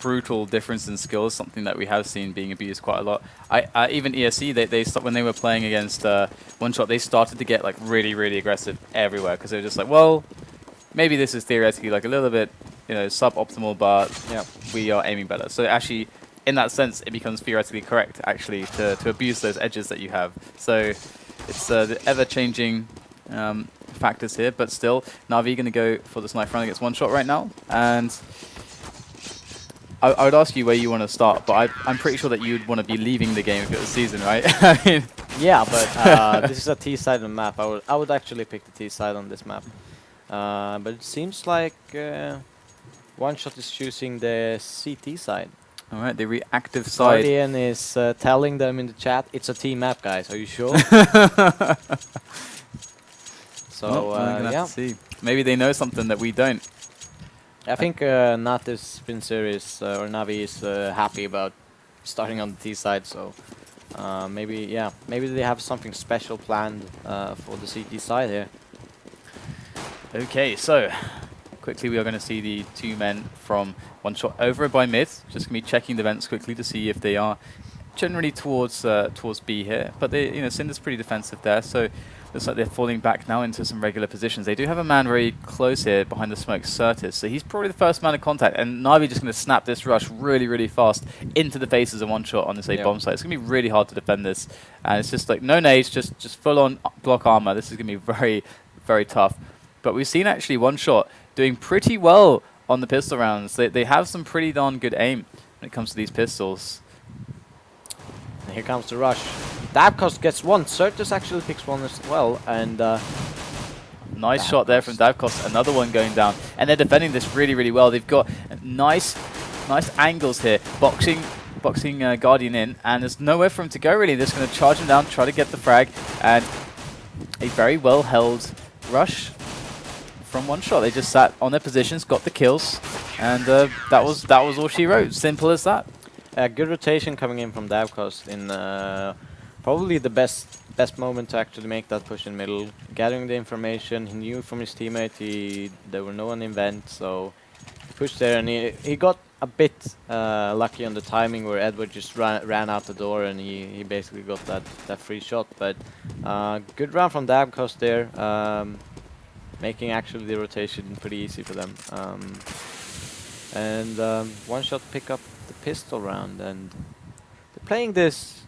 brutal difference in skills, something that we have seen being abused quite a lot. Even ESC, when they were playing against OneShot, they started to get like really aggressive everywhere because they were just like, well, maybe this is theoretically like a little bit, you know, suboptimal, but yeah, we are aiming better. So actually, in that sense, it becomes theoretically correct actually to abuse those edges that you have. So it's the ever-changing factors here, but still, NaVi going to go for the sniper round against OneShot right now, and I would ask you where you want to start, but I'm pretty sure that you'd want to be leaving the game if it was season, right? I mean, yeah, but this is a T side on the map. I would actually pick the T side on this map, but it seems like OneShot is choosing the CT side. All right, the reactive side. Guardian is telling them in the chat, it's a team map, guys. Are you sure? So, well, I'm gonna yeah. have to see. Maybe they know something that we don't. I think Natus, Vincere or NaVi is happy about starting on the T side, so maybe they have something special planned for the CT side here. Okay, so quickly we are going to see the two men from OneShot over by mid. Just going to be checking the vents quickly to see if they are generally towards B here. But they, you know, Cinder's pretty defensive there, so looks like they're falling back now into some regular positions. They do have a man very close here behind the smoke, Certis, so he's probably the first man of contact, and NaVi just going to snap this rush really fast into the faces of OneShot on this bomb site. It's going to be really hard to defend this, and it's just like no nades, just full-on block armor. This is going to be very tough. But we've seen actually OneShot doing pretty well on the pistol rounds. They have some pretty darn good aim when it comes to these pistols. And here comes the rush. Davkos gets one. Certus actually picks one as well, and nice shot there from Davkos. Another one going down, and they're defending this really well. They've got nice angles here, boxing Guardian in, and there's nowhere for him to go really. They're just going to charge him down, try to get the frag, and a very well held rush from OneShot. They just sat on their positions, got the kills, and that was all she wrote. Simple as that. Good rotation coming in from Davkos in probably the best moment to actually make that push in middle. Gathering the information, he knew from his teammate there were no one in vent, so he pushed there, and he got a bit lucky on the timing where Edward just ran out the door, and he basically got that free shot. But good round from Davkos there, making actually the rotation pretty easy for them. And OneShot pick up the pistol round, and they're playing this.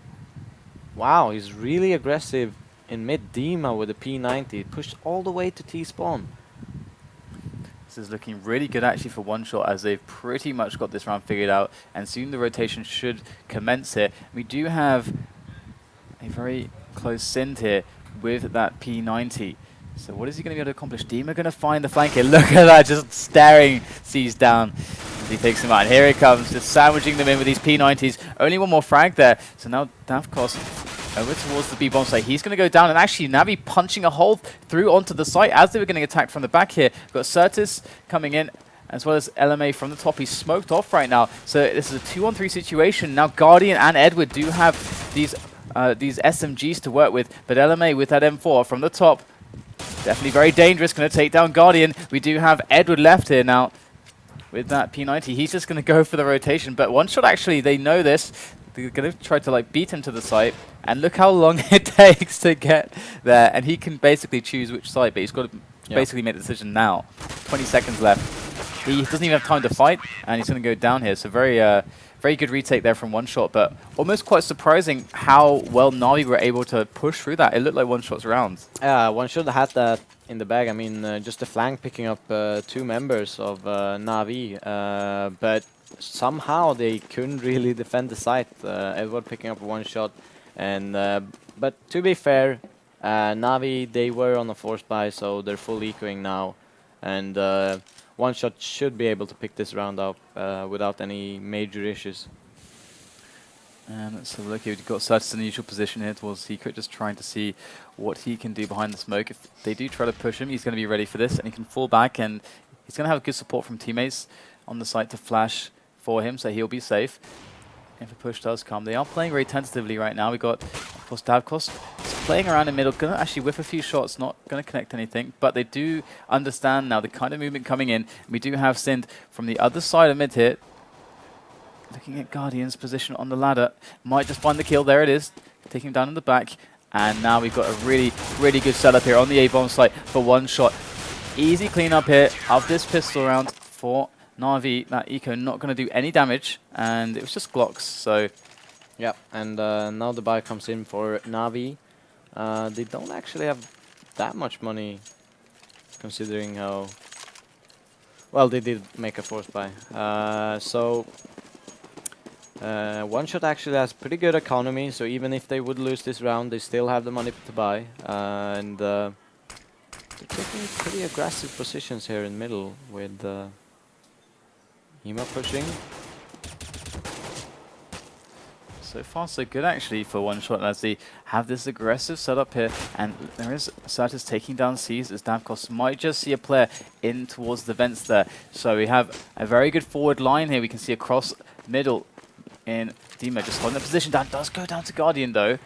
Wow, he's really aggressive in mid Dima with the P90, pushed all the way to T-spawn. This is looking really good actually for OneShot, as they've pretty much got this round figured out, and soon the rotation should commence here. We do have a very close Sind here with that P90. So what is he going to be able to accomplish? Dima going to find the flank here. Look at that, just staring C's down as he takes him out. And here he comes, just sandwiching them in with these P90s. Only one more frag there. So now Davkos over towards the B-bomb site. He's going to go down, and actually NaVi punching a hole through onto the site as they were getting attacked from the back here. We've got Certis coming in, as well as LMA from the top. He's smoked off right now. So this is a 2-on-3 situation. Now Guardian and Edward do have these SMGs to work with, but LMA with that M4 from the top, definitely very dangerous, going to take down Guardian. We do have Edward left here now with that P90. He's just going to go for the rotation, but OneShot actually, they know this. They're going to try to like beat him to the site, and look how long it takes to get there, and he can basically choose which site, but he's got to basically make the decision now. 20 seconds left. He doesn't even have time to fight, and he's going to go down here. So very good retake there from OneShot, but almost quite surprising how well NaVi were able to push through that. It looked like OneShot's round. OneShot had that in the bag. I mean, just the flank picking up two members of NaVi, but somehow they couldn't really defend the site. Edward picking up one shot, and but to be fair, NaVi, they were on a force buy, so they're full ecoing now, and OneShot should be able to pick this round up without any major issues. And let's have a look here. We've got Certis in the usual position here towards Secret, just trying to see what he can do behind the smoke. If they do try to push him, he's going to be ready for this, and he can fall back, and he's going to have good support from teammates on the site to flash for him, so he'll be safe if a push does come. They are playing very tentatively right now. We've got, of course, Davkos playing around in middle, going to actually whiff a few shots, not going to connect anything, but they do understand now the kind of movement coming in. We do have Sind from the other side of mid here. Looking at Guardian's position on the ladder. Might just find the kill. There it is. Taking him down in the back. And now we've got a really, really good setup here on the A-bomb site for OneShot. Easy cleanup here of this pistol round for NaVi. That eco not going to do any damage. And it was just Glocks, so... Yeah, and now the buy comes in for NaVi. They don't actually have that much money, considering how... Well, they did make a force buy. OneShot actually has pretty good economy, so even if they would lose this round, they still have the money to buy. And they're taking pretty aggressive positions here in middle with Hema pushing. So far, so good actually for OneShot as they have this aggressive setup here. And there is Natus taking down C's as Davkos might just see a player in towards the vents there. So we have a very good forward line here. We can see across middle in Dima just holding the position down. Does go down to Guardian though.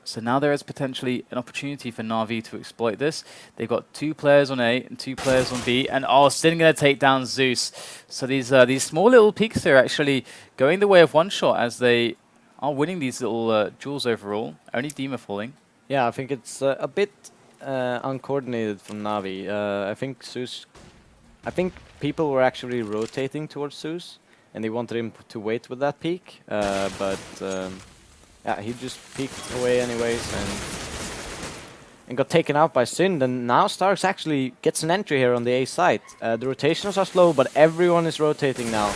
So now there is potentially an opportunity for NaVi to exploit this. They've got 2 players on A and 2 players on B. And Sin going to take down Zeus. So these small little peaks here actually going the way of OneShot as they are winning these little duels overall. Only Dima falling. Yeah, I think it's a bit uncoordinated from NaVi. I think people were actually rotating towards Zeus, and they wanted him to wait with that peak. Yeah, he just peeked away anyways and got taken out by Sin. And now Starks actually gets an entry here on the A site. The rotations are slow, but everyone is rotating now.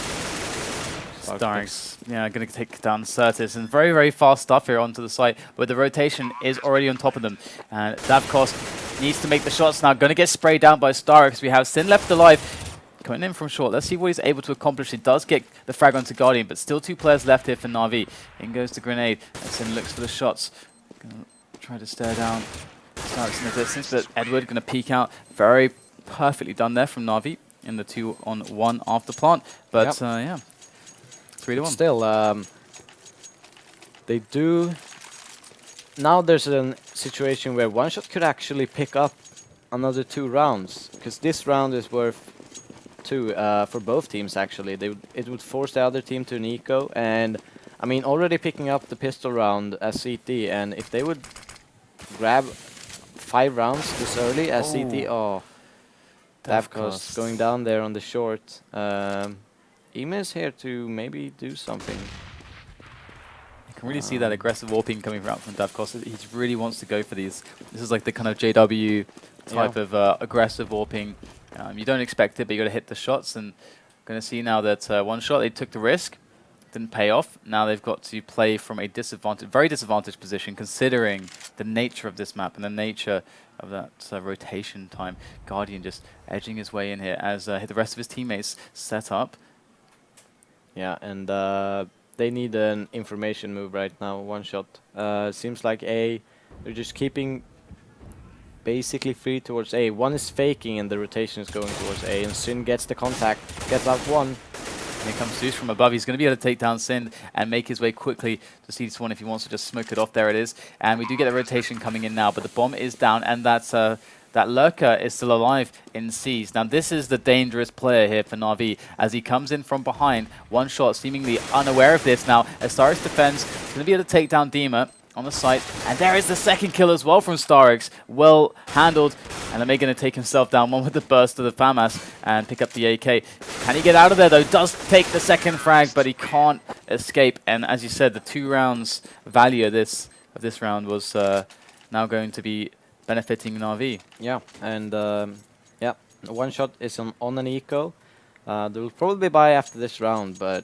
Starks, yeah, going to take down Certus, and very, very fast stuff here onto the site, but the rotation is already on top of them. And Davkos needs to make the shots now, going to get sprayed down by Starks. We have Sin left alive, coming in from short. Let's see what he's able to accomplish. He does get the frag onto Guardian, but still 2 players left here for NaVi. In goes the grenade, and Sin looks for the shots. Gonna try to stare down Starks in the distance, but Edward going to peek out. Very perfectly done there from NaVi in the 2-on-1 after plant. But yeah. 3-1. Still, they do... Now there's a situation where OneShot could actually pick up another 2 rounds, because this round is worth 2 for both teams actually. It would force the other team to an eco, and I mean already picking up the pistol round as CT, and if they would grab 5 rounds this early as CT, Davkos going down there on the short. Ema is here to maybe do something. You can really see that aggressive warping coming out from Davkos. He really wants to go for these. This is like the kind of JW type of aggressive warping. You don't expect it, but you got to hit the shots. And going to see now that OneShot, they took the risk, didn't pay off. Now they've got to play from a very disadvantaged position, considering the nature of this map and the nature of that rotation time. Guardian just edging his way in here as the rest of his teammates set up. Yeah, and they need an information move right now, OneShot. Seems like they're just keeping basically free towards A. One is faking and the rotation is going towards A, and Sin gets the contact, gets out one. And here comes Zeus from above. He's going to be able to take down Sin and make his way quickly to C1 if he wants to just smoke it off. There it is. And we do get the rotation coming in now, but the bomb is down, and that's... that Lurker is still alive in C's. Now this is the dangerous player here for NaVi as he comes in from behind. OneShot seemingly unaware of this now. As Starix defends, he's going to be able to take down Dima on the site. And there is the second kill as well from Starix. Well handled. And Lemay going to take himself down, one with the burst of the FAMAS and pick up the AK. Can he get out of there though? Does take the second frag, but he can't escape. And as you said, the 2 rounds value of this round was now going to be benefiting NaVi. Yeah, and yeah, OneShot is on an eco. They will probably buy after this round, but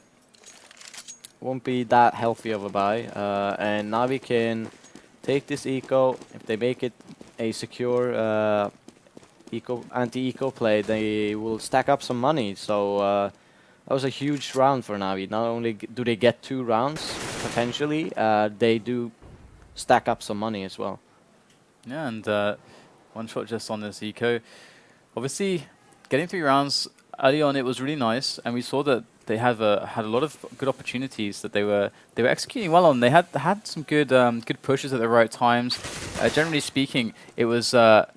won't be that healthy of a buy. And NaVi can take this eco. If they make it a secure anti-eco play, they will stack up some money. So that was a huge round for NaVi. Not only do they get 2 rounds, potentially, they do stack up some money as well. Yeah, and OneShot just on this eco. Obviously, getting 3 rounds early on, it was really nice, and we saw that they had a lot of good opportunities that they were executing well on. They had some good good pushes at the right times. Generally speaking, it was I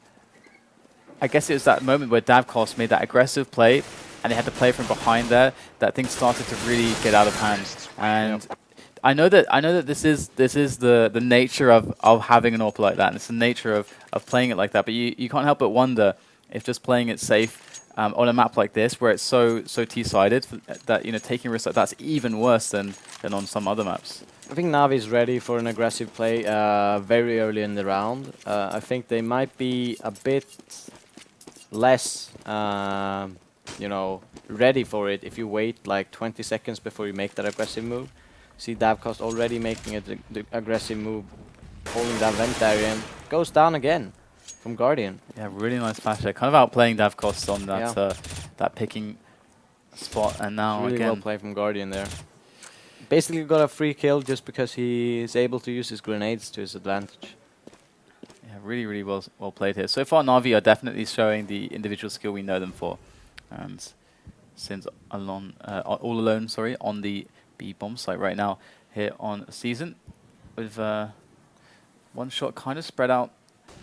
guess it was that moment where Davkos made that aggressive play, and they had to play from behind there, that things started to really get out of hand. And I know that this is the nature of having an AWP like that, and it's the nature of playing it like that. But you can't help but wonder if just playing it safe on a map like this, where it's so T-sided, that taking risks like that's even worse than on some other maps. I think NaVi is ready for an aggressive play very early in the round. I think they might be a bit less, ready for it if you wait like 20 seconds before you make that aggressive move. See Davcost already making the aggressive move, holding that vent area, and goes down again from Guardian. Yeah, really nice flash there. Kind of outplaying Davcost on that that picking spot, and now really again. well played from Guardian there. Basically got a free kill just because he is able to use his grenades to his advantage. Yeah, really well played here. So far, NaVi are definitely showing the individual skill we know them for. And since all alone, on the B bomb site right now here on Season, with OneShot kind of spread out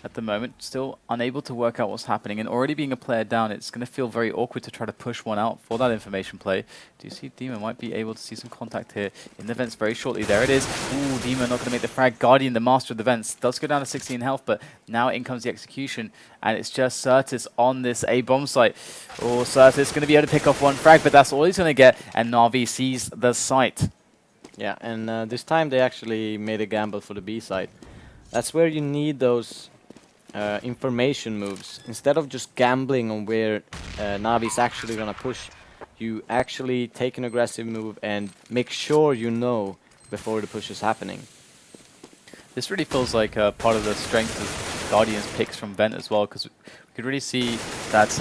at the moment, still unable to work out what's happening, and already being a player down, it's going to feel very awkward to try to push one out for that information play. Do you see Dima might be able to see some contact here in the vents very shortly? There it is. Ooh, Dima not going to make the frag. Guardian, the master of the vents, does go down to 16 health, but now in comes the execution, and it's just Certus on this A bomb site. Oh, Certus going to be able to pick off one frag, but that's all he's going to get, and NaVi sees the site. Yeah, and this time they actually made a gamble for the B side. That's where you need those information moves. Instead of just gambling on where NaVi is actually going to push, you actually take an aggressive move and make sure you know before the push is happening. This really feels like part of the strength of Guardian's picks from Vent as well, because we could really see that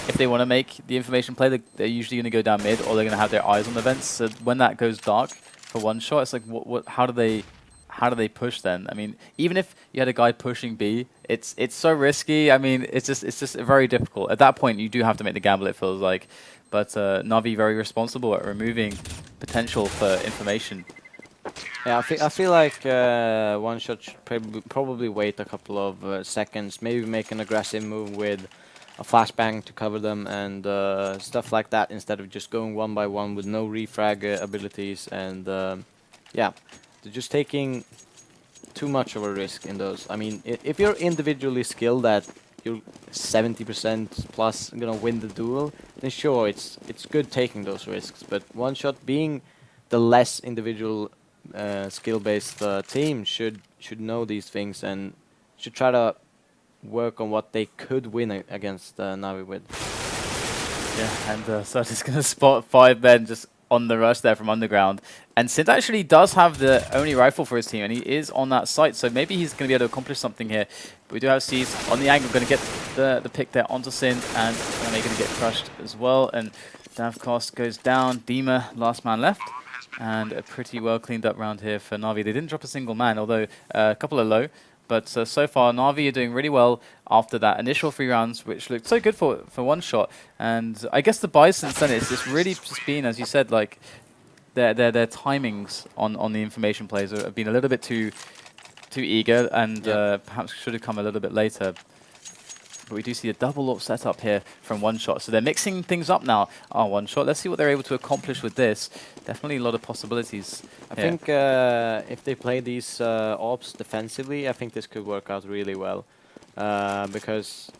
if they want to make the information play, they're usually going to go down mid, or they're going to have their eyes on the vents. So when that goes dark for OneShot, it's like, how do they push then? I mean, even if you had a guy pushing B, it's so risky. I mean, it's just very difficult. At that point, you do have to make the gamble, it feels like. But NaVi very responsible at removing potential for information. Yeah, I feel like OneShot should probably wait a couple of seconds, maybe make an aggressive move with a flashbang to cover them and stuff like that, instead of just going one by one with no refrag abilities. And yeah, they're just taking too much of a risk in those. I mean, if you're individually skilled at you're 70% plus gonna win the duel, then sure, it's good taking those risks. But OneShot, being the less individual skill-based team, should know these things and should try to work on what they could win against NaVi with. Yeah, and Certus going to spot 5 men just on the rush there from underground. And Sint actually does have the only rifle for his team, and he is on that site, so maybe he's going to be able to accomplish something here. But we do have C's on the angle, going to get the pick there onto Sint, and they're going to get crushed as well. And Davcost goes down. Dima, last man left. And a pretty well cleaned up round here for NaVi. They didn't drop a single man, although a couple are low. But so far, NaVi are doing really well after that initial 3 rounds, which looked so good for OneShot. And I guess the buys since then, it's just really just been, as you said, like their timings on the information plays have been a little bit too eager, and perhaps should have come a little bit later. But we do see a double up setup here from OneShot. So they're mixing things up now. Oh, OneShot. Let's see what they're able to accomplish with this. Definitely a lot of possibilities. I think if they play these ops defensively, I think this could work out really well. Because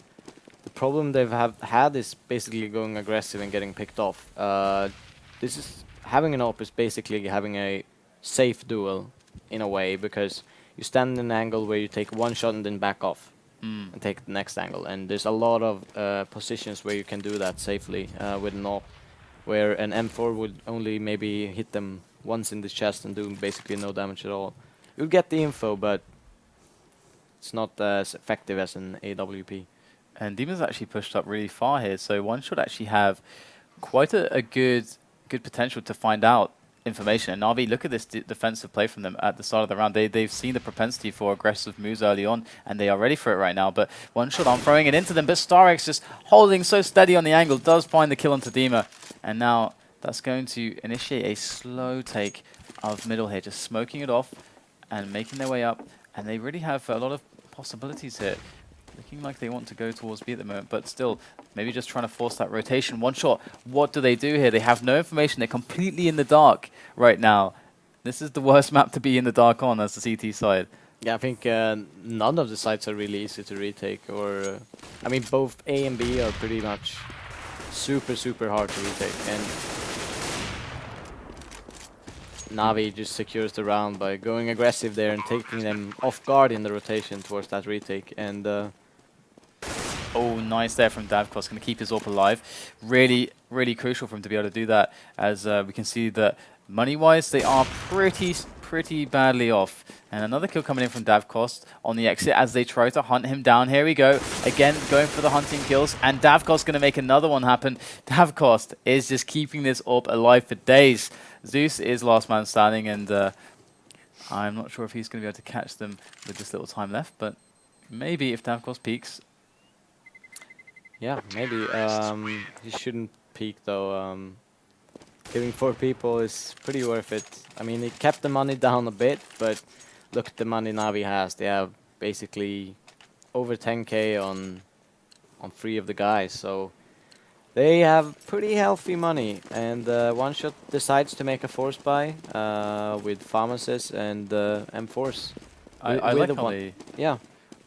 the problem they've had is basically going aggressive and getting picked off. Having an op is basically having a safe duel in a way, because you stand in an angle where you take one shot and then back off. And take the next angle, and there's a lot of positions where you can do that safely with an AWP, where an M4 would only maybe hit them once in the chest and do basically no damage at all. You'll get the info, but it's not as effective as an AWP. And Demon's actually pushed up really far here, so OneShot actually have quite a good potential to find out information. And NaVi, look at this defensive play from them at the start of the round. They've seen the propensity for aggressive moves early on, and they are ready for it right now. But OneShot on throwing it into them, but StarX just holding so steady on the angle, does find the kill onto Dima. And now that's going to initiate a slow take of middle here, just smoking it off and making their way up. And they really have a lot of possibilities here. Looking like they want to go towards B at the moment, but still, maybe just trying to force that rotation. OneShot, what do they do here? They have no information. They're completely in the dark right now. This is the worst map to be in the dark on as the CT side. Yeah, I think none of the sites are really easy to retake. Or, I mean, both A and B are pretty much super, super hard to retake. And NaVi just secures the round by going aggressive there and taking them off guard in the rotation towards that retake. And oh, nice there from Davkos. Going to keep his AWP alive. Really, really crucial for him to be able to do that, as we can see that money-wise, they are pretty badly off. And another kill coming in from Davkos on the exit as they try to hunt him down. Here we go. Again, going for the hunting kills. And Davkos going to make another one happen. Davkos is just keeping this AWP alive for days. Zeus is last man standing, and I'm not sure if he's going to be able to catch them with this little time left. But maybe if Davkos peeks. yeah, maybe. He shouldn't peak, though. Giving 4 people is pretty worth it. I mean, it kept the money down a bit, but look at the money NaVi has. They have basically over 10k on 3 of the guys, so they have pretty healthy money. And OneShot decides to make a force buy with pharmacists and M-Force. I like how they... Yeah.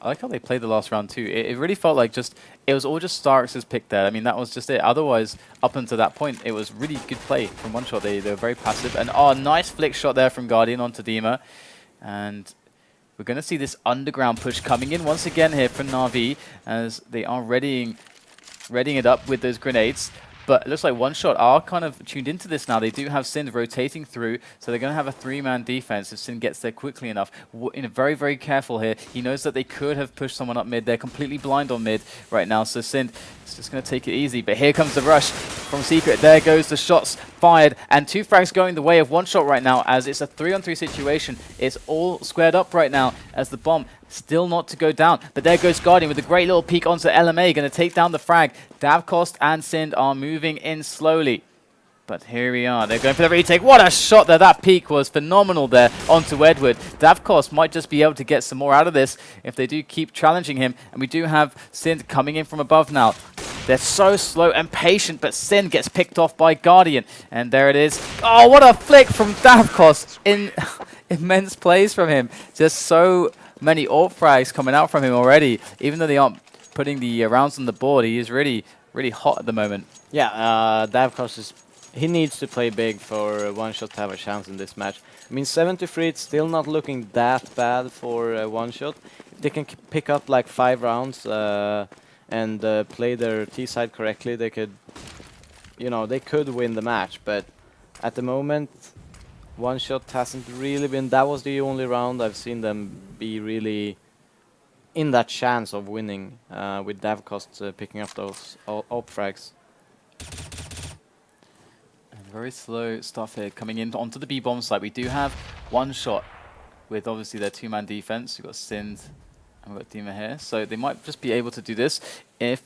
I like how they played the last round too. It really felt like it was all just StarX's pick there. I mean, that was just it. Otherwise, up until that point, it was really good play from OneShot. They were very passive. And oh, nice flick shot there from Guardian onto Dima. And we're going to see this underground push coming in once again here for NaVi, as they are readying it up with those grenades. But it looks like OneShot are kind of tuned into this now. They do have Sin rotating through, so they're going to have a 3-man defense if Sin gets there quickly enough. Very, very careful here. He knows that they could have pushed someone up mid. They're completely blind on mid right now, so Sin is just going to take it easy. But here comes the rush from Secret. There goes the shots fired, and 2 frags going the way of OneShot right now, as it's a 3-on-3 situation. It's all squared up right now as the bomb still not to go down. But there goes Guardian with a great little peek onto LMA, going to take down the frag. Davkost and Sind are moving in slowly. But here we are. They're going for the retake. What a shot there. That peek was phenomenal there onto Edward. Davkost might just be able to get some more out of this if they do keep challenging him. And we do have Sind coming in from above now. They're so slow and patient, but Sin gets picked off by Guardian. And there it is. Oh, what a flick from Davkost. Immense plays from him. Just so many AWP frags coming out from him already. Even though they aren't putting the rounds on the board, he is really, really hot at the moment. Yeah, Davkost he needs to play big for OneShot to have a chance in this match. I mean, 7-3, it's still not looking that bad for OneShot. If they can pick up like 5 rounds and play their T side correctly, they could, they could win the match. But at the moment, OneShot hasn't really been. That was the only round I've seen them be really in that chance of winning, with Davkost picking up those AWP frags. And very slow stuff here coming in onto the B-bomb site. We do have OneShot with obviously their 2-man defense. We've got Sind and we've got Dima here. So they might just be able to do this. Is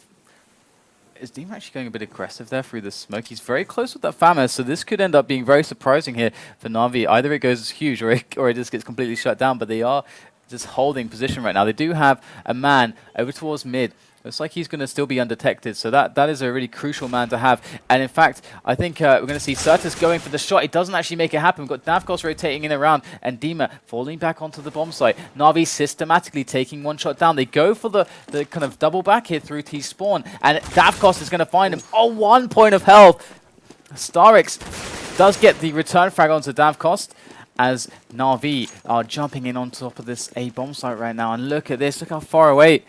Dima actually going a bit aggressive there through the smoke? He's very close with that FAMAS, so this could end up being very surprising here for NaVi. Either it goes huge or it just gets completely shut down, but they are just holding position right now. They do have a man over towards mid. Looks like he's going to still be undetected, so that is a really crucial man to have. And in fact, I think we're going to see Certus going for the shot. It doesn't actually make it happen. We've got Davkos rotating in around, and Dima falling back onto the bomb site. NaVi systematically taking OneShot down. They go for the kind of double back here through T-spawn, and Davkos is going to find him. Oh, 1 point of health. StarX does get the return frag onto Davkos, as NaVi are jumping in on top of this A bomb site right now. And look at this. Look how far away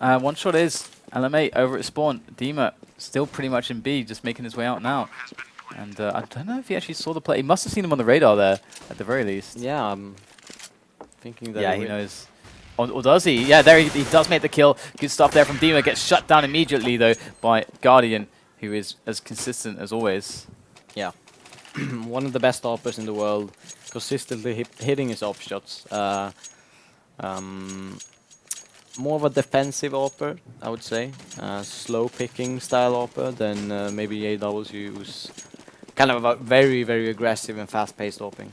OneShot is. LMA over at spawn. Dima still pretty much in B, just making his way out now. And I don't know if he actually saw the play. He must have seen him on the radar there, at the very least. Yeah, I'm thinking that. Yeah, he knows. Or does he? Yeah, there he does make the kill. Good stuff there from Dima. Gets shut down immediately, though, by Guardian, who is as consistent as always. Yeah. One of the best AWPers in the world, consistently hitting his AWP shots. More of a defensive AWPer, I would say. Slow picking style AWPer than maybe AW's, who's kind of a very, very aggressive and fast-paced AWPing.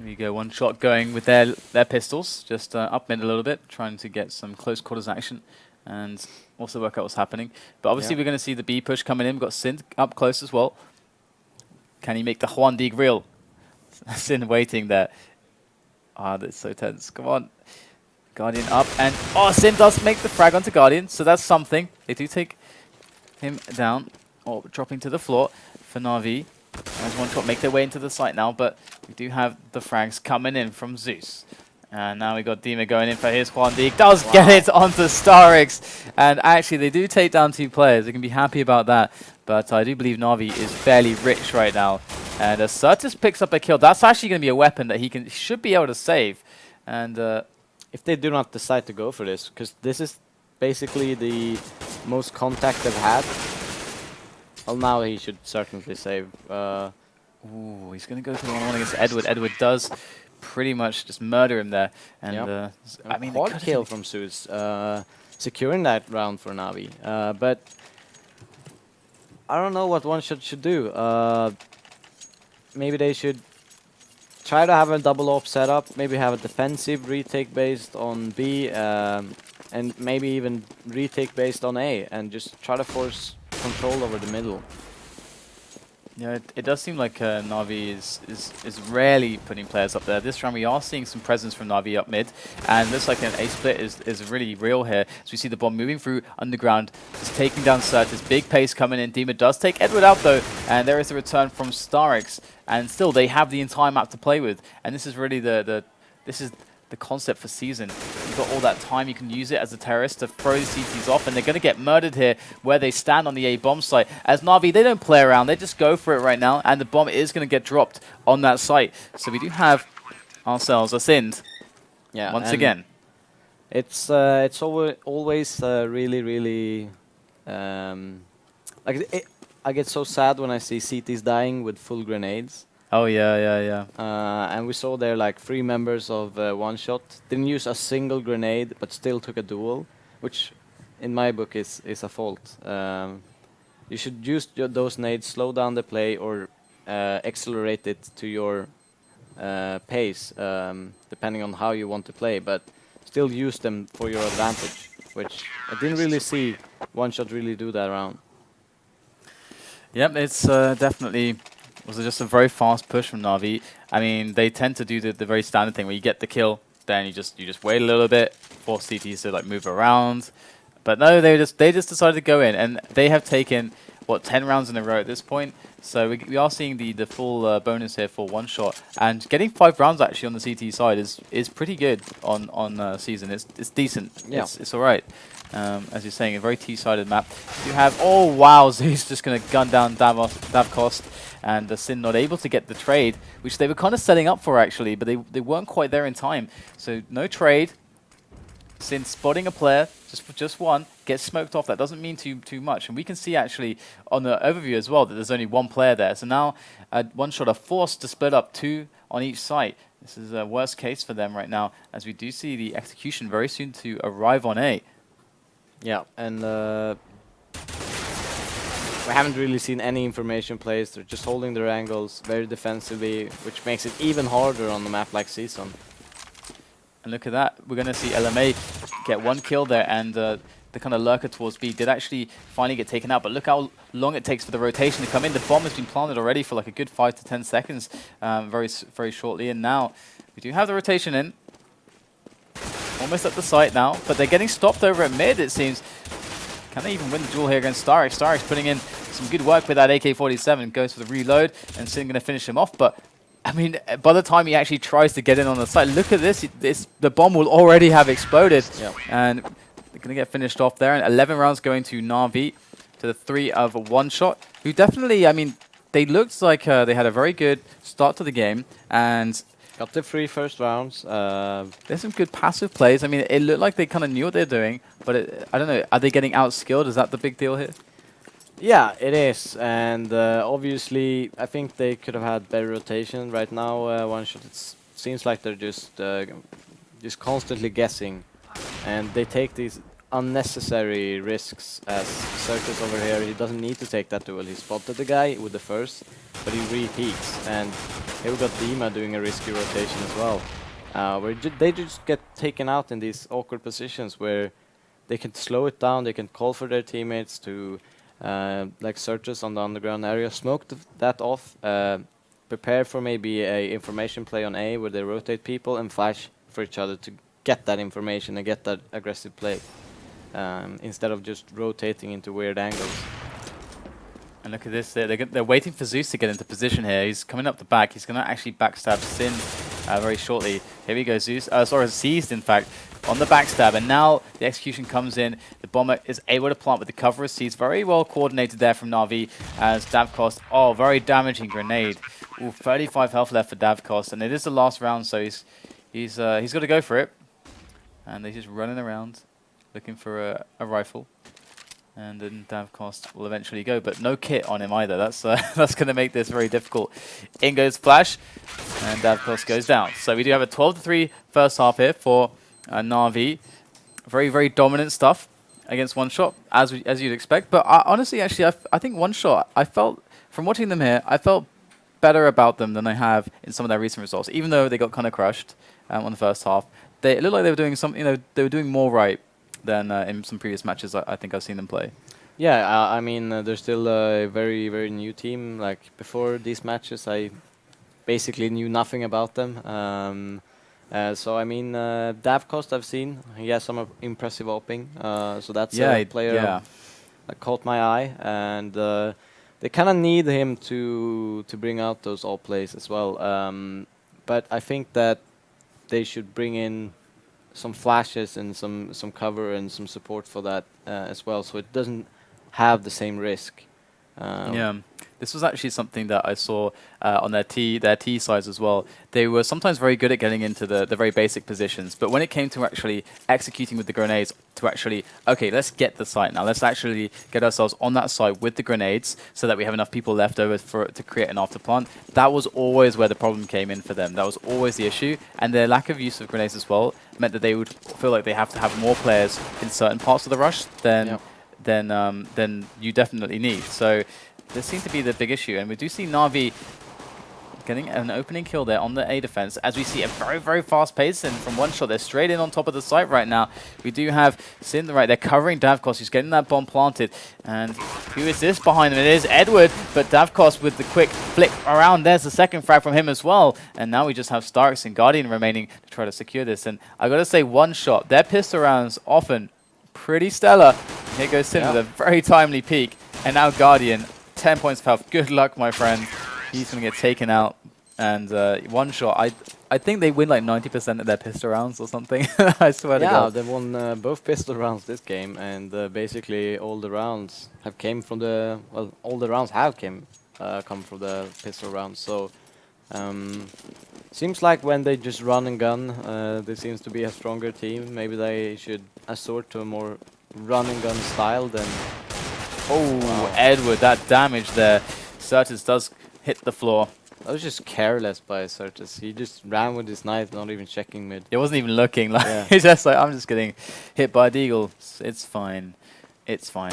Here we go, OneShot going with their pistols, just up mid a little bit, trying to get some close quarters action and also work out what's happening. But obviously we're going to see the B push coming in. We've got Synth up close as well. Can he make the Juan Dig real? Sin waiting there. Ah, that's so tense. Come on. Guardian up, and Sin does make the frag onto Guardian, so that's something. They do take him down, or dropping to the floor for NaVi. As OneShot make their way into the site now, but we do have the frags coming in from Zeus. And now we got Dima going in for his Juan Dig. Does get it onto StarX. And actually, they do take down 2 players. They can be happy about that. But I do believe NaVi is fairly rich right now. And as Certus picks up a kill, that's actually going to be a weapon that he should be able to save. And if they do not decide to go for this, because this is basically the most contact they've had. Well, now he should certainly save. Ooh, he's going to go for the 1-1 against Edward. Edward does pretty much just murder him there. And I mean, hard kill from Zeus, securing that round for NaVi. But I don't know what OneShot should do. Maybe they should try to have a double op setup. Maybe have a defensive retake based on B, and maybe even retake based on A, and just try to force control over the middle. Yeah, it does seem like NaVi is rarely putting players up there. This round we are seeing some presence from NaVi up mid, and looks like an A split is really real here. So we see the bomb moving through underground, just taking down Certus. Big pace coming in. Dima does take Edward out though, and there is a return from StarX, and still they have the entire map to play with. And this is really the concept for Season. You've got all that time, you can use it as a terrorist to throw the CTs off, and they're going to get murdered here where they stand on the A bomb site. As NaVi, they don't play around, they just go for it right now, and the bomb is going to get dropped on that site. So we do have ourselves a Sind once again. It's always really like I get so sad when I see CTs dying with full grenades. Oh yeah. And we saw there like 3 members of OneShot didn't use a single grenade, but still took a duel, which in my book is a fault. You should use those nades, slow down the play, or accelerate it to your pace, depending on how you want to play, but still use them for your advantage, which I didn't really see OneShot really do that round. Yep, it's definitely was just a very fast push from NaVi. I mean, they tend to do the very standard thing where you get the kill, then you just wait a little bit, force CTs to like move around. But no, they just decided to go in, and they have taken what 10 rounds in a row at this point. So we are seeing the full bonus here for OneShot, and getting 5 rounds actually on the CT side is pretty good on Season. It's decent. Yeah. It's all right. As you're saying, a very T-sided map. You have, oh wow, Zeus just going to gun down Davkost, and the Sin not able to get the trade, which they were kind of setting up for actually, but they weren't quite there in time. So no trade. Sin spotting a player, just one, gets smoked off. That doesn't mean too much. And we can see actually on the overview as well that there's only 1 player there. So now OneShot are forced to split up 2 on each site. This is a worst case for them right now, as we do see the execution very soon to arrive on A. Yeah, and we haven't really seen any information plays. They're just holding their angles very defensively, which makes it even harder on the map like Season. And look at that. We're going to see LMA get 1 kill there, and the kind of lurker towards B did actually finally get taken out. But look how long it takes for the rotation to come in. The bomb has been planted already for like a good 5 to 10 seconds very shortly. And now we do have the rotation in. Almost at the site now, but they're getting stopped over at mid, it seems. Can they even win the duel here against StarX? StarX putting in some good work with that AK-47. Goes for the reload, and Sin going to finish him off. But, I mean, by the time he actually tries to get in on the site, look at this. The bomb will already have exploded. Yep. And they're going to get finished off there. And 11 rounds going to NaVi, to the 3 of OneShot, who definitely, I mean, they looked like they had a very good start to the game. And got the 3 first rounds. There's some good passive plays. I mean, it looked like they kind of knew what they're doing, but I don't know. Are they getting outskilled? Is that the big deal here? Yeah, it is. And obviously, I think they could have had better rotation right now. OneShot, it seems like they're just constantly guessing, and they take these unnecessary risks as Circus over here. He doesn't need to take that duel. He spotted the guy with the first, but he repeats. And here we got Dima doing a risky rotation as well. Where they just get taken out in these awkward positions where they can slow it down, they can call for their teammates to like Circus on the underground area, smoke that off, prepare for maybe a information play on A where they rotate people and flash for each other to get that information and get that aggressive play instead of just rotating into weird angles. And look at this, they're waiting for Zeus to get into position here. He's coming up the back. He's going to actually backstab Sin very shortly. Here we go, Zeus. Sorry, Seized, in fact, on the backstab. And now the execution comes in. The bomber is able to plant with the cover of Seized. Very well coordinated there from NaVi as Davcost. Oh, very damaging grenade. Ooh, 35 health left for Davcost. And it is the last round, so he's got to go for it. And they're just running around looking for a rifle. And then Davcost will eventually go, but no kit on him either. That's that's going to make this very difficult. In goes Flash, and Davcost goes down. So we do have a 12-3 first half here for NaVi. Very, very dominant stuff against OneShot, as you'd expect. But honestly, actually, I think OneShot, I felt, from watching them here, I felt better about them than I have in some of their recent results. Even though they got kind of crushed on the first half, it looked like they were doing something, they were doing more right than in some previous matches I think I've seen them play. Yeah, I mean, they're still a very, very new team. Like, before these matches, I basically knew nothing about them. So, I mean, Davcost I've seen. He has some impressive opening. So that's a player that caught my eye. And they kind of need him to bring out those all plays as well. But I think that they should bring in some flashes and some cover and some support for that as well, so it doesn't have the same risk. Yeah, this was actually something that I saw on their T sides as well. They were sometimes very good at getting into the very basic positions, but when it came to actually executing with the grenades, to actually, okay, let's get the site now. Let's actually get ourselves on that site with the grenades so that we have enough people left over to create an afterplant. That was always where the problem came in for them. That was always the issue, and their lack of use of grenades as well meant that they would feel like they have to have more players in certain parts of the rush than you definitely need. So this seems to be the big issue, and we do see NaVi getting an opening kill there on the A defense, as we see a very, very fast pace, and from OneShot, they're straight in on top of the site right now. We do have Sin right, they're covering Davcost, who's getting that bomb planted, and who is this behind him? It is Edward, but Davcost with the quick flick around, there's the second frag from him as well, and now we just have Starks and Guardian remaining to try to secure this, and I gotta say, OneShot, their pistol rounds often pretty stellar. Here goes Sin with a very timely peek, and now Guardian, 10 points of health. Good luck, my friend. He's going to get taken out. And OneShot, I think they win like 90% of their pistol rounds or something. I swear to God. Yeah, they won both pistol rounds this game, and basically all the rounds have came from the, well, all the rounds have come from the pistol rounds. So seems like when they just run and gun, there seems to be a stronger team. Maybe they should assort to a more run and gun style than... Oh, wow. Edward, that damage there. Certus does hit the floor. That was just careless by Certus. He just ran with his knife, not even checking mid. It wasn't even looking. Like he's just like, I'm just getting hit by a deagle. It's fine. It's fine.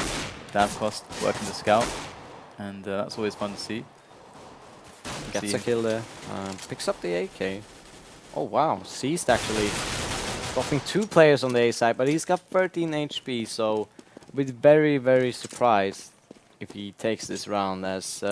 Davcost working the scout, and that's always fun to see. Gets a kill there. Picks up the AK. Oh wow, Seized actually dropping 2 players on the A side, but he's got 13 HP, so I'll be very, very surprised if he takes this round, as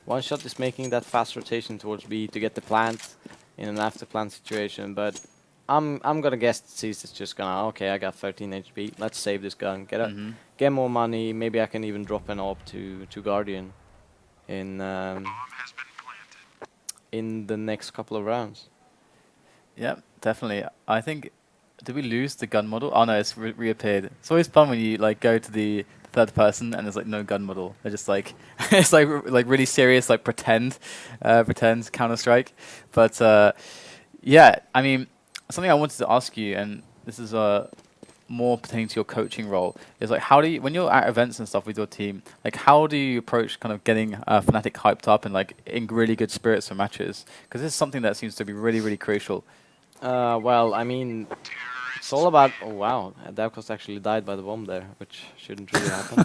OneShot is making that fast rotation towards B to get the plant in an after plant situation. But I'm gonna guess Seized is just gonna, okay, I got 13 HP, let's save this gun, get more money. Maybe I can even drop an AWP to Guardian in the next couple of rounds. Yeah, definitely. I think, did we lose the gun model? Oh no, it's reappeared. It's always fun when you like go to the third person and there's like no gun model. They're just like it's like really serious, like pretend Counter-Strike. But yeah, I mean, something I wanted to ask you, and this is more pertaining to your coaching role, is like, how do you, when you're at events and stuff with your team, like how do you approach kind of getting Fnatic hyped up and like in really good spirits for matches? Because this is something that seems to be really, really crucial. Well, I mean, It's all about. Oh wow, Davkos actually died by the bomb there, which shouldn't really happen.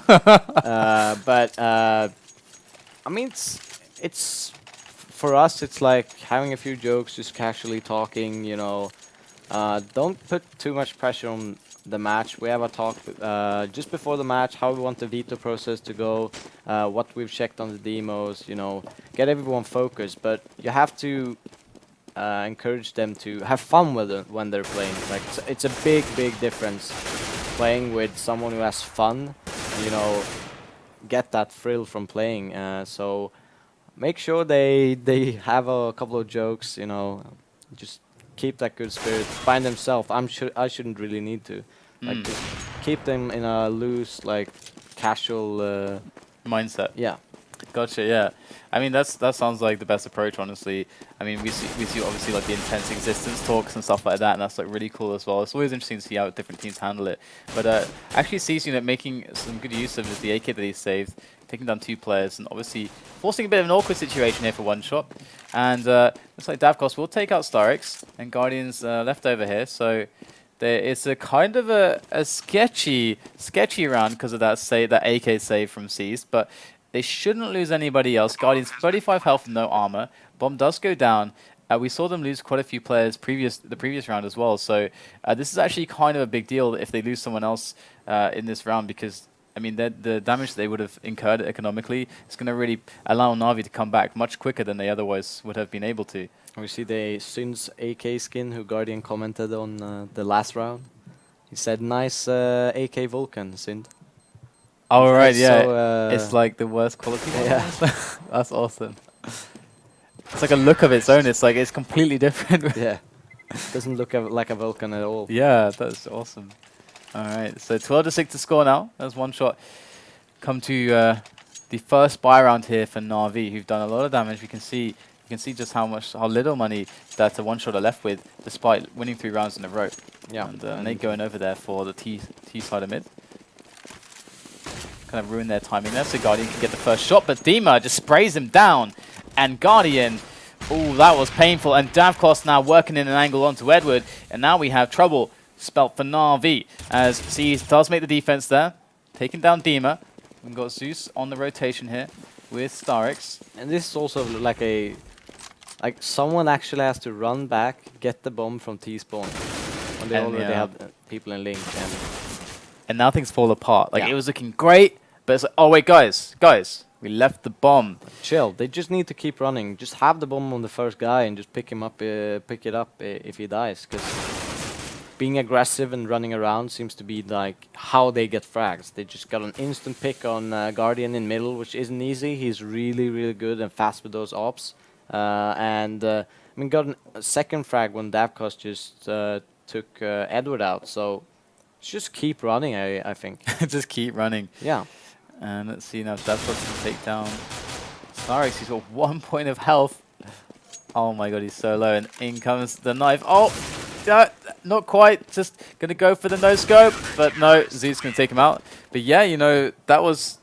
But I mean, it's for us. It's like having a few jokes, just casually talking. You know, don't put too much pressure on the match. We have a talk just before the match, how we want the veto process to go, what we've checked on the demos. You know, get everyone focused. But you have to encourage them to have fun with it when they're playing. Like it's a big, big difference playing with someone who has fun. You know, get that thrill from playing. So make sure they have a couple of jokes. You know, just keep that good spirit by themselves. I shouldn't really need to. Like just keep them in a loose, like casual mindset. Yeah. Gotcha. Yeah, I mean that sounds like the best approach, honestly. I mean we see obviously like the intense existence talks and stuff like that, and that's like really cool as well. It's always interesting to see how different teams handle it. But actually sees making some good use of the AK that he saved, taking down 2 players, and obviously forcing a bit of an awkward situation here for OneShot. And looks like Davkos will take out StarX and Guardians left over here. So it's a kind of a sketchy round because of that AK save from Seized, but they shouldn't lose anybody else. Guardians 35 health, no armor. Bomb does go down. We saw them lose quite a few players the previous round as well. So this is actually kind of a big deal if they lose someone else in this round, because I mean the damage they would have incurred economically is going to really allow NaVi to come back much quicker than they otherwise would have been able to. We see the Syn's AK skin, who Guardian commented on the last round. He said, "Nice AK Vulcan, Syn." Oh right, yeah. So, it's like the worst quality one. Yeah. That's awesome. It's like a look of its own. It's like it's completely different. Yeah. Doesn't look like a Vulcan at all. Yeah, that's awesome. All right, so 12-6 to score now. That's OneShot. Come to the first buy round here for NaVi, who've done a lot of damage. You can see just how little money that OneShot are left with, despite winning 3 rounds in a row. Yeah. And Nate going over there for the T side of mid. Kind of ruin their timing there, so Guardian can get the first shot, but Dima just sprays him down. And Guardian, oh, that was painful. And Davkos now working in an angle onto Edward, and now we have trouble spelt for NaVi, as Seas does make the defense there, taking down Dima. We've got Zeus on the rotation here with StarX. And this is also like someone actually has to run back, get the bomb from T-spawn when they already have people in link. And now things fall apart. Like it was looking great, but it's like, oh wait, guys, we left the bomb. Chill. They just need to keep running. Just have the bomb on the first guy and just pick it up if he dies. Because being aggressive and running around seems to be like how they get frags. They just got an instant pick on Guardian in middle, which isn't easy. He's really, really good and fast with those ops. I mean, got a second frag when Davkos just took Edward out. So just keep running, I think. Just keep running. Yeah. And let's see now if Davkos can take down StarX. He's got 1 point of health. Oh my god, he's so low. And in comes the knife. Oh! Not quite, just gonna go for the no scope, but no, Zeus gonna take him out. But yeah, that was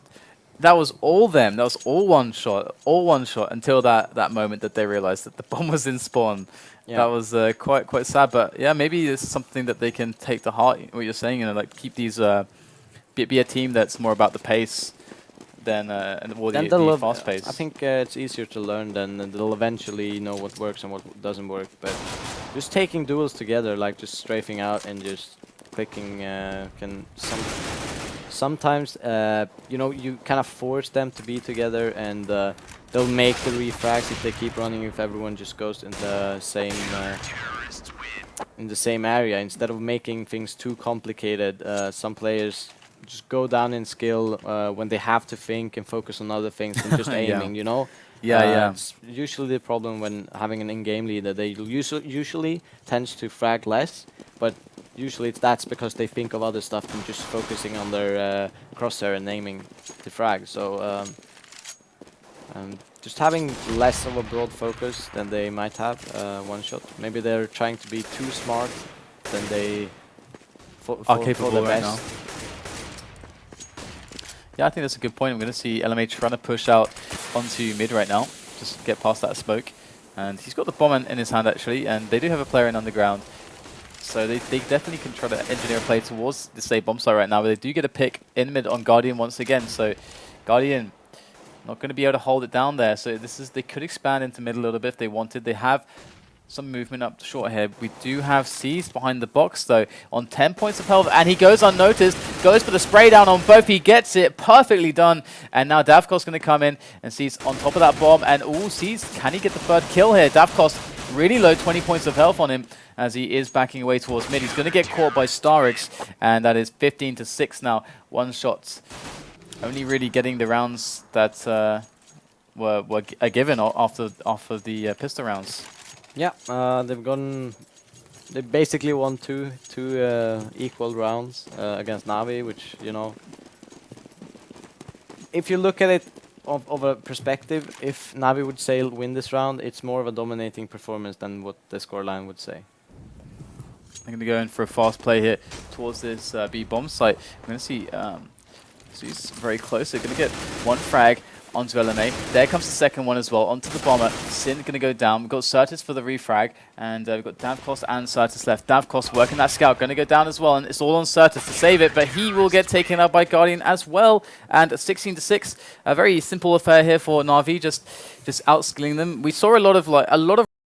all them. That was all OneShot until that moment that they realized that the bomb was in spawn. Yeah. That was quite sad. But yeah, maybe this is something that they can take to heart. What you're saying, like keep these be a team that's more about the pace than the fast pace. I think it's easier to learn, then they'll eventually know what works and what doesn't work. But just taking duels together, like just strafing out and just clicking, can sometimes you kind of force them to be together, and they'll make the refrags if they keep running. If everyone just goes in the same area, instead of making things too complicated, some players just go down in skill when they have to think and focus on other things than just aiming, It's usually the problem when having an in-game leader. They usually tends to frag less, but usually that's because they think of other stuff than just focusing on their crosshair and aiming the frag. So just having less of a broad focus than they might have OneShot. Maybe they're trying to be too smart than they for the best. Now. Yeah, I think that's a good point. I'm going to see LMA trying to push out onto mid right now, just get past that smoke. And he's got the bomb in his hand, actually, and they do have a player in underground. So they definitely can try to engineer a play towards this A bomb site right now, but they do get a pick in mid on Guardian once again. So Guardian not going to be able to hold it down there. So they could expand into mid a little bit if they wanted. They have some movement up short here. We do have C's behind the box though on 10 points of health, and he goes unnoticed, goes for the spray down on both. He gets it perfectly done, and now Davkos going to come in and C's on top of that bomb, and all C's, can he get the third kill here? Davkos really low, 20 points of health on him as he is backing away towards mid. He's going to get caught by StarX, and that is 15-6 now. OneShot only really getting the rounds that were given off of the pistol rounds. Yeah, they basically won two equal rounds against NaVi, which, you know, if you look at it of a perspective, if NaVi would say win this round, it's more of a dominating performance than what the scoreline would say. I'm going to go in for a fast play here towards this B bomb site. I'm going to see he's very close. They're going to get one frag onto LMA. There comes the second one as well, onto the bomber. Sin going to go down. We've got Certus for the refrag, and we've got Davkos and Certus left. Davkos working that scout, going to go down as well, and it's all on Certus to save it, but he will get taken out by Guardian as well. And 16-6, a very simple affair here for NaVi, just outskilling them. We saw a lot of